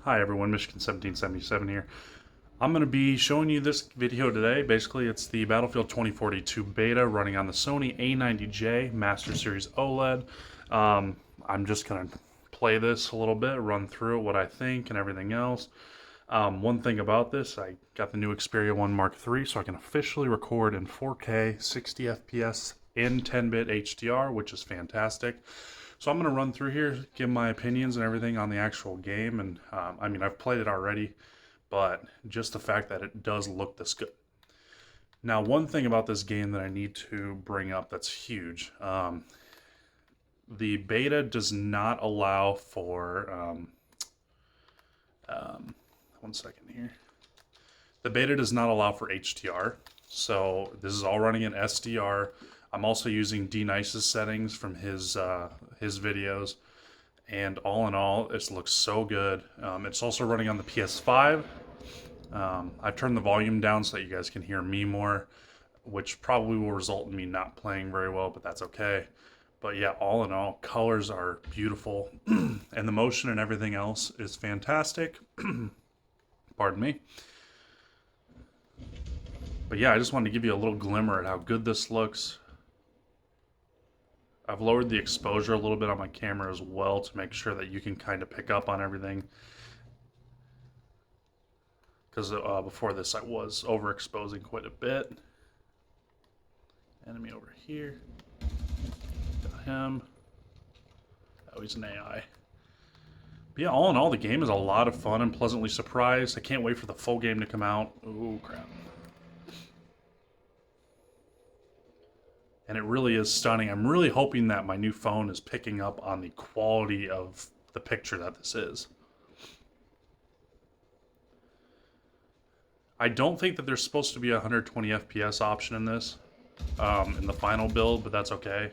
Hi everyone, Michigan1777 here. I'm going to be showing you this video today. Basically, it's the Battlefield 2042 beta running on the Sony A90j Master Series OLED. I'm just going to play this a little bit, run through it, what I think and everything else. One thing about this, I got the new Xperia 1 Mark III, so I can officially record in 4K, 60 FPS, in 10-bit HDR, which is fantastic. So I'm going to run through here, give my opinions and everything on the actual game, and I mean, I've played it already, but just the fact that it does look this good. Now, one thing about this game that I need to bring up that's huge, the beta does not allow for, one second here, the beta does not allow for HDR, so this is all running in SDR. I'm also using D-Nice's settings from his videos, and all in all, it looks so good. It's also running on the PS5. I've turned the volume down so that you guys can hear me more, which probably will result in me not playing very well, but that's okay. But yeah, all in all, colors are beautiful, and the motion and everything else is fantastic. Pardon me. But yeah, I just wanted to give you a little glimmer at how good this looks. I've lowered the exposure a little bit on my camera as well to make sure that you can kind of pick up on everything. Because before this I was overexposing quite a bit. Enemy over here. Got him. Oh, he's an AI. But yeah, all in all, the game is a lot of fun and pleasantly surprised. I can't wait for the full game to come out. Oh, crap. And it really is stunning. I'm really hoping that my new phone is picking up on the quality of the picture that this is. I don't think that there's supposed to be a 120 FPS option in this, in the final build, but that's okay.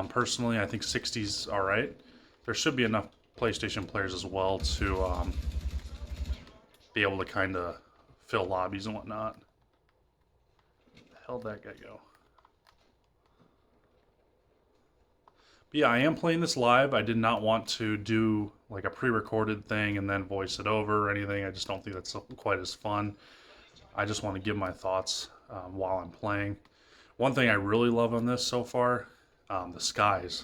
Personally, I think 60's alright. There should be enough PlayStation players as well to be able to kind of fill lobbies and whatnot. Where the hell did that guy go? But yeah, I am playing this live. I did not want to do like a pre-recorded thing and then voice it over or anything. I just don't think that's quite as fun. I just want to give my thoughts while I'm playing. One thing I really love on this so far, the skies.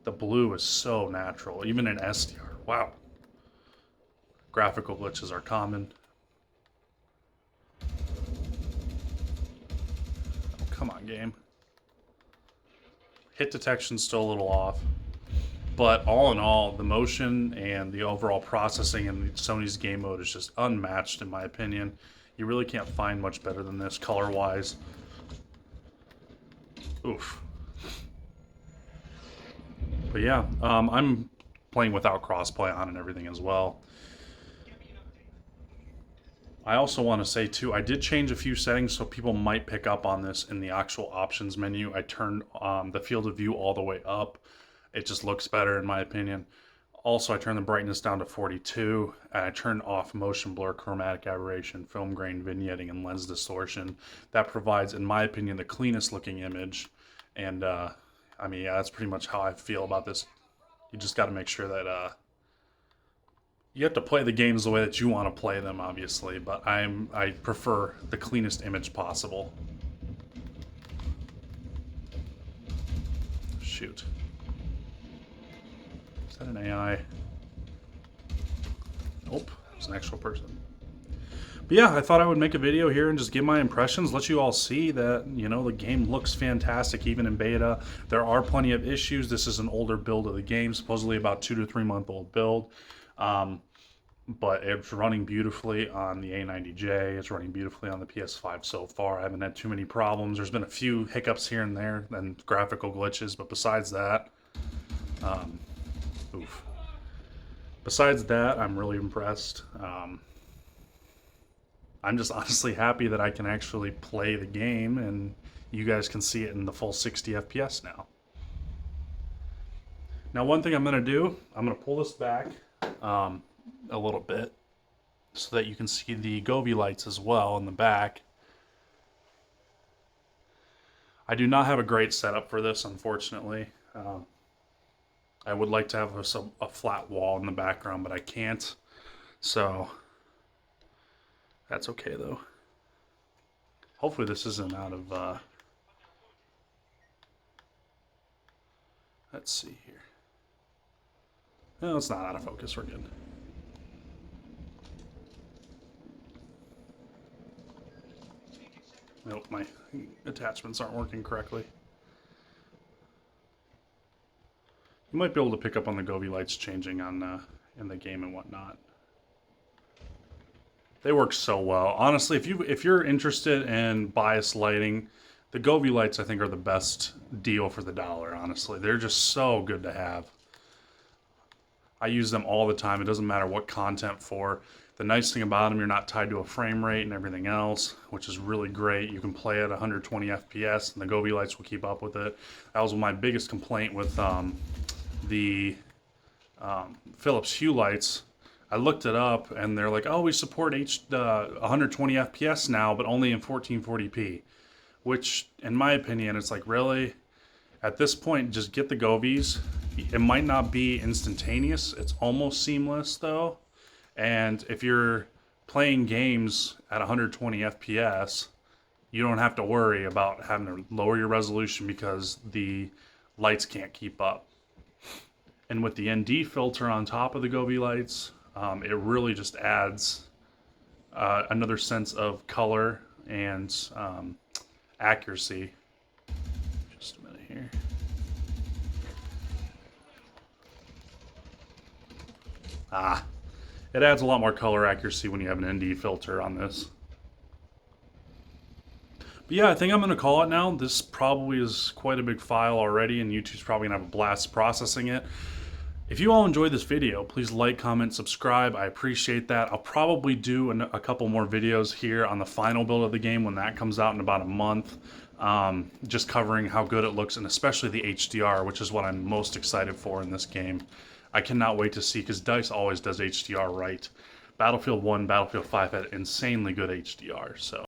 The blue is so natural, even in SDR. Wow. Graphical glitches are common. Oh, come on, game. Hit detection's still a little off. But all in all, the motion and the overall processing in Sony's game mode is just unmatched in my opinion. You really can't find much better than this color-wise. Oof. But yeah, I'm playing without crossplay on and everything as well. I also want to say too, I did change a few settings so people might pick up on this in the actual options menu. I turned the field of view all the way up. It just looks better in my opinion. Also, I turned the brightness down to 42, and I turned off motion blur, chromatic aberration, film grain vignetting, and lens distortion. That provides, in my opinion, the cleanest looking image. And I mean, yeah, that's pretty much how I feel about this. You just got to make sure that you have to play the games the way that you want to play them, obviously, but I prefer the cleanest image possible. Shoot. Is that an AI? Nope, it's an actual person. But yeah, I thought I would make a video here and just give my impressions, let you all see that, you know, the game looks fantastic even in beta. There are plenty of issues. This is an older build of the game, supposedly about 2 to 3 month old build. But it's running beautifully on the A90j. It's running beautifully on the PS5 so far. I haven't had too many problems. There's been a few hiccups here and there and graphical glitches, but besides that, oof. Besides that, I'm really impressed. I'm just honestly happy that I can actually play the game and you guys can see it in the full 60 FPS now. Now, one thing I'm going to do, I'm going to pull this back a little bit so that you can see the Govee lights as well in the back. I do not have a great setup for this, unfortunately. I would like to have a flat wall in the background, but I can't. So that's okay though. Hopefully this isn't out of, let's see here. No, it's not out of focus, we're good. Nope, my attachments aren't working correctly. You might be able to pick up on the Govee lights changing on in the game and whatnot. They work so well. Honestly, if you're interested in bias lighting, the Govee lights I think are the best deal for the dollar. Honestly, they're just so good to have. I use them all the time. It doesn't matter what content for. The nice thing about them, you're not tied to a frame rate and everything else, which is really great. You can play at 120 FPS, and the Govee lights will keep up with it. That was my biggest complaint with the Philips Hue lights. I looked it up, and they're like, "Oh, we support 120 FPS now, but only in 1440p." Which, in my opinion, it's like, really? At this point, just get the Govees. It might not be instantaneous. It's almost seamless, though. And if you're playing games at 120 FPS, you don't have to worry about having to lower your resolution because the lights can't keep up. And with the ND filter on top of the Govee lights, it really just adds another sense of color and accuracy. Just a minute here. It adds a lot more color accuracy when you have an ND filter on this. But yeah, I think I'm going to call it now. This probably is quite a big file already, and YouTube's probably going to have a blast processing it. If you all enjoyed this video, please like, comment, subscribe. I appreciate that. I'll probably do a couple more videos here on the final build of the game when that comes out in about a month. Just covering how good it looks, and especially the HDR, which is what I'm most excited for in this game. I cannot wait to see, because DICE always does HDR right. Battlefield 1, Battlefield 5 had insanely good HDR, so